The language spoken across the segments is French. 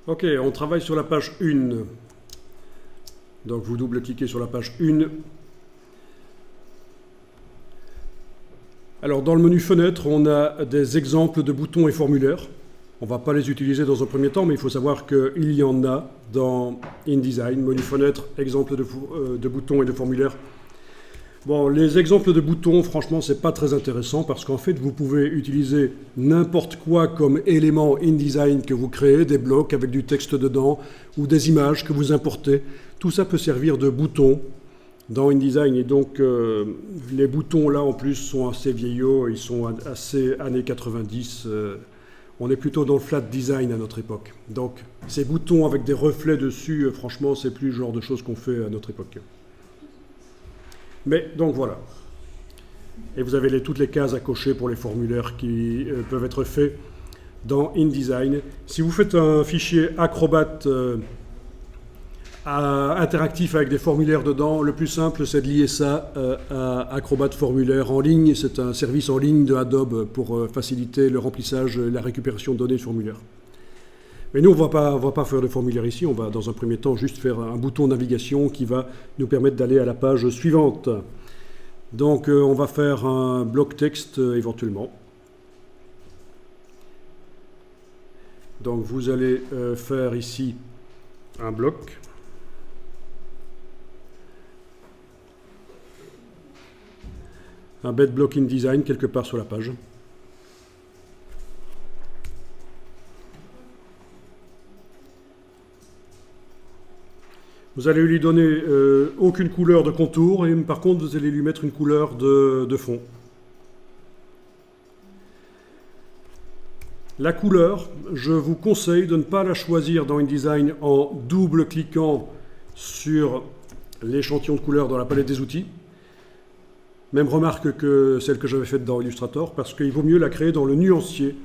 Ok, on travaille sur la page 1. Donc vous double-cliquez sur la page 1. Alors dans le menu fenêtre, on a des exemples de boutons et formulaires. On ne va pas les utiliser dans un premier temps, mais il faut savoir qu'il y en a dans InDesign. Menu fenêtre, exemple de boutons et de formulaires. Bon, les exemples de boutons, franchement, c'est pas très intéressant parce qu'en fait, vous pouvez utiliser n'importe quoi comme élément InDesign que vous créez, des blocs avec du texte dedans ou des images que vous importez. Tout ça peut servir de bouton dans InDesign. Et donc, les boutons là, en plus, sont assez vieillots, ils sont assez années 90. On est plutôt dans le flat design à notre époque. Donc, ces boutons avec des reflets dessus, franchement, c'est plus le genre de choses qu'on fait à notre époque. Mais donc voilà. Et vous avez toutes les cases à cocher pour les formulaires qui peuvent être faits dans InDesign. Si vous faites un fichier Acrobat interactif avec des formulaires dedans, le plus simple c'est de lier ça à Acrobat Formulaire en ligne. C'est un service en ligne de Adobe pour faciliter le remplissage et la récupération de données de formulaires. Mais nous, on ne va pas faire de formulaire ici, on va dans un premier temps juste faire un bouton navigation qui va nous permettre d'aller à la page suivante. Donc on va faire un bloc texte éventuellement. Donc vous allez faire ici un bloc. Un bed block InDesign quelque part sur la page. Vous allez lui donner aucune couleur de contour et par contre vous allez lui mettre une couleur de fond. La couleur, je vous conseille de ne pas la choisir dans InDesign en double-cliquant sur l'échantillon de couleurs dans la palette des outils. Même remarque que celle que j'avais faite dans Illustrator, parce qu'il vaut mieux la créer dans le nuancier.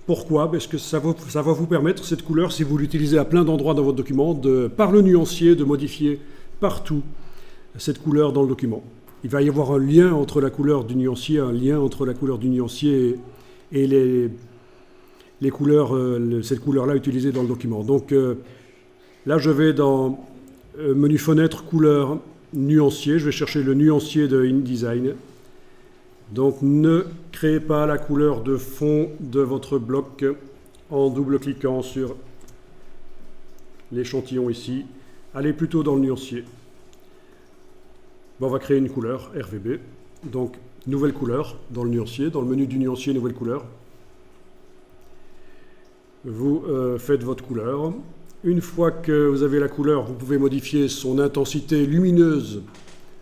Pourquoi? Parce que ça va vous permettre, cette couleur, si vous l'utilisez à plein d'endroits dans votre document, par le nuancier, de modifier partout cette couleur dans le document. Il va y avoir un lien entre la couleur du nuancier, et les couleurs, cette couleur-là utilisée dans le document. Donc là, je vais dans menu fenêtre, couleur, nuancier. Je vais chercher le nuancier de InDesign. Donc ne créez pas la couleur de fond de votre bloc en double-cliquant sur l'échantillon ici. Allez plutôt dans le nuancier. Bon, on va créer une couleur RVB. Donc nouvelle couleur dans le nuancier, dans le menu du nuancier, nouvelle couleur. Vous faites votre couleur. Une fois que vous avez la couleur, vous pouvez modifier son intensité lumineuse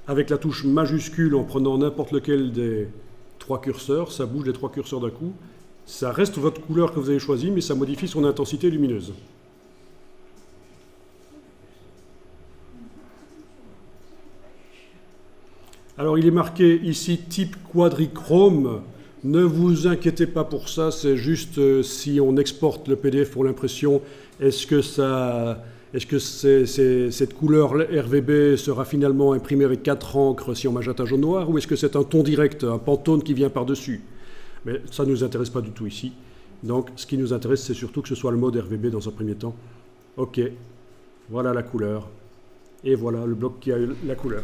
avec la touche majuscule en prenant n'importe lequel des trois curseurs. Ça bouge les trois curseurs d'un coup. Ça reste votre couleur que vous avez choisie, mais ça modifie son intensité lumineuse. Alors il est marqué ici type quadrichrome. Ne vous inquiétez pas pour ça, c'est juste si on exporte le PDF pour l'impression, est-ce que cette couleur RVB sera finalement imprimée avec 4 encres si on magenta jaune noir, ou est-ce que c'est un ton direct, un Pantone qui vient par-dessus? Mais ça ne nous intéresse pas du tout ici. Donc ce qui nous intéresse, c'est surtout que ce soit le mode RVB dans un premier temps. Ok, voilà la couleur. Et voilà le bloc qui a la couleur.